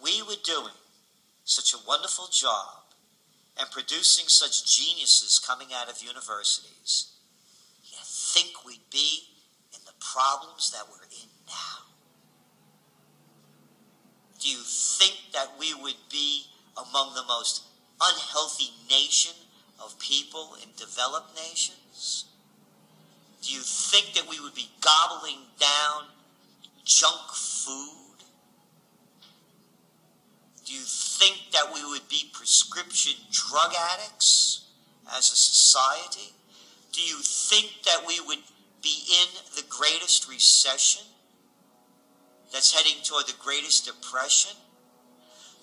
we were doing such a wonderful job and producing such geniuses coming out of universities, you think we'd be in the problems that we're in now? Do you think that we would be among the most unhealthy nation of people in developed nations? Do you think that we would be gobbling down junk food? Do you think that we would be prescription drug addicts as a society? Do you think that we would be in the greatest recession that's heading toward the greatest depression?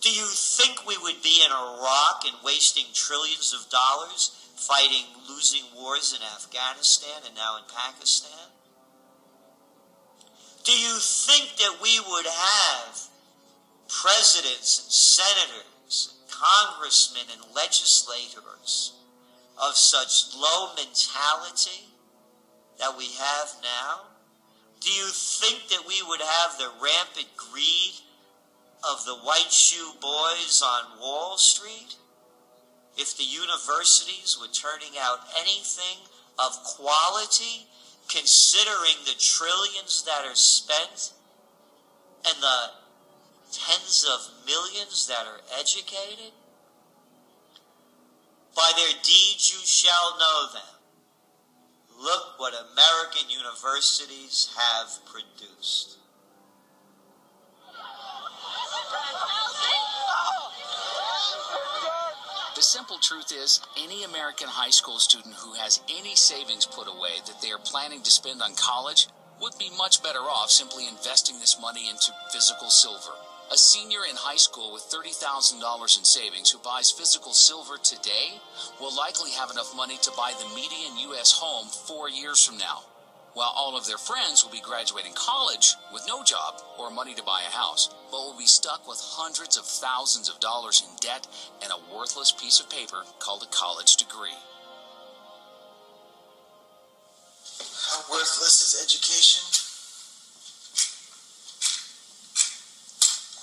Do you think we would be in Iraq and wasting trillions of dollars fighting losing wars in Afghanistan and now in Pakistan? Do you think that we would have presidents and senators and congressmen and legislators of such low mentality that we have now? Do you think that we would have the rampant greed of the white shoe boys on Wall Street if the universities were turning out anything of quality, considering the trillions that are spent and the tens of millions that are educated? By their deeds you shall know them. Look what American universities have produced. The simple truth is, any American high school student who has any savings put away that they are planning to spend on college would be much better off simply investing this money into physical silver. A senior in high school with $30,000 in savings who buys physical silver today will likely have enough money to buy the median U.S. home 4 years from now, while all of their friends will be graduating college with no job or money to buy a house, but will be stuck with hundreds of thousands of dollars in debt and a worthless piece of paper called a college degree. How worthless is education?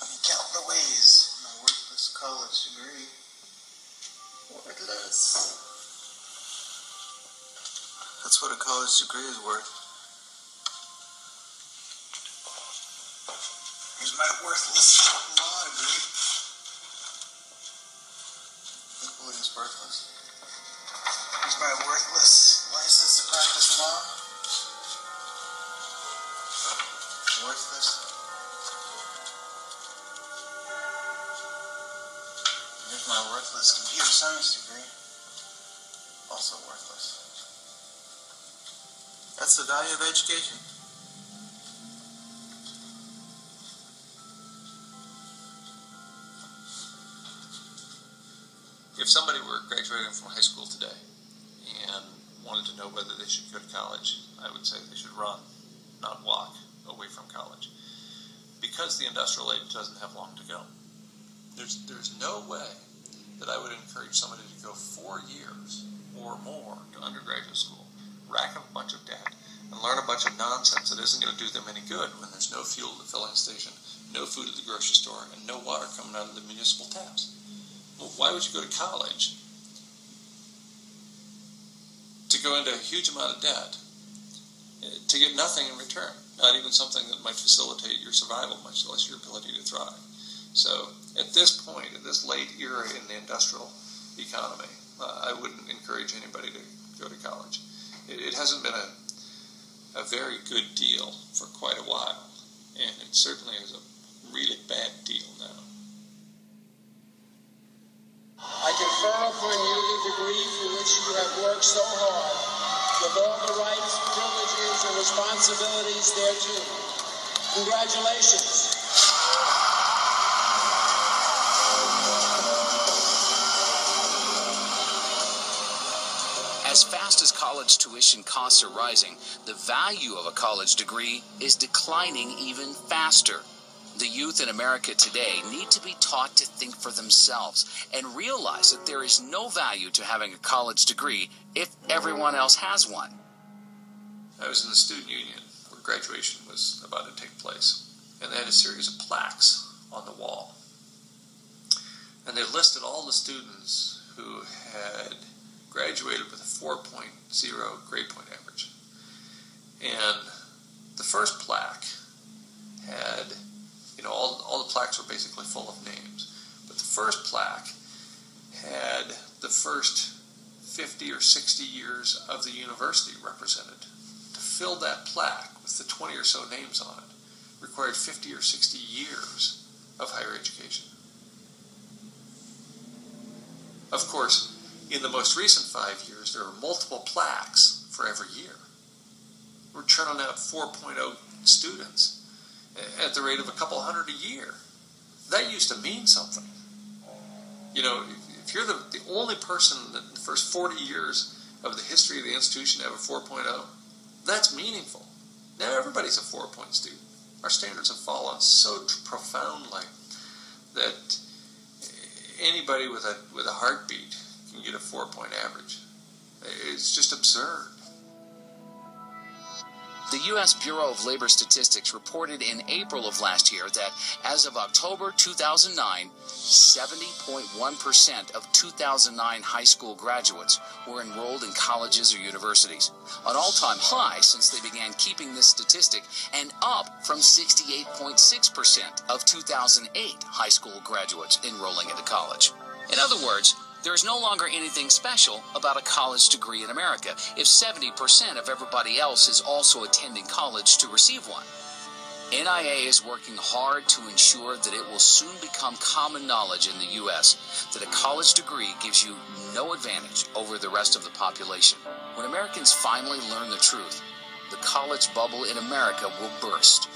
Let me count the ways. My worthless college degree. Worthless. That's what a college degree is worth. Here's my worthless law degree. Equally as worthless. Here's my worthless license to practice law. Worthless. Here's my worthless computer science degree. Also worthless. That's the value of education. If somebody were graduating from high school today and wanted to know whether they should go to college, I would say they should run, not walk away from college, because the industrial age doesn't have long to go. There's no way that I would encourage somebody to go 4 years or more to undergraduate school, rack up a bunch of debt, and learn a bunch of nonsense that isn't going to do them any good when there's no fuel at the filling station, no food at the grocery store, and no water coming out of the municipal taps. Well, why would you go to college? To go into a huge amount of debt, to get nothing in return, not even something that might facilitate your survival, much less your ability to thrive. So at this point, at this late era in the industrial economy, I wouldn't encourage anybody to go to college. It hasn't been a very good deal for quite a while, and it certainly is a really bad deal now. I confer upon you the degree for which you have worked so hard, with all the rights, privileges, and responsibilities thereto. Congratulations. As fast as college tuition costs are rising, the value of a college degree is declining even faster. The youth in America today need to be taught to think for themselves and realize that there is no value to having a college degree if everyone else has one. I was in the student union where graduation was about to take place, and they had a series of plaques on the wall. and they listed all the students who had graduated with a 4.0 grade point average. And the first plaque had, all the plaques were basically full of names, but the first plaque had the first 50 or 60 years of the university represented. To fill that plaque with the 20 or so names on it required 50 or 60 years of higher education. Of course, in the most recent 5 years, there are multiple plaques for every year. We're churning out 4.0 students at the rate of a couple hundred a year. That used to mean something. If you're the only person in the first 40 years of the history of the institution to have a 4.0, that's meaningful. Now everybody's a 4-point student. Our standards have fallen so profoundly that anybody with a heartbeat can get a 4-point average. It's just absurd. The U.S. Bureau of Labor Statistics reported in April of last year that as of October 2009, 70.1% of 2009 high school graduates were enrolled in colleges or universities, an all-time high since they began keeping this statistic, and up from 68.6% of 2008 high school graduates enrolling into college. In other words, there is no longer anything special about a college degree in America if 70% of everybody else is also attending college to receive one. NIA is working hard to ensure that it will soon become common knowledge in the U.S. that a college degree gives you no advantage over the rest of the population. When Americans finally learn the truth, the college bubble in America will burst.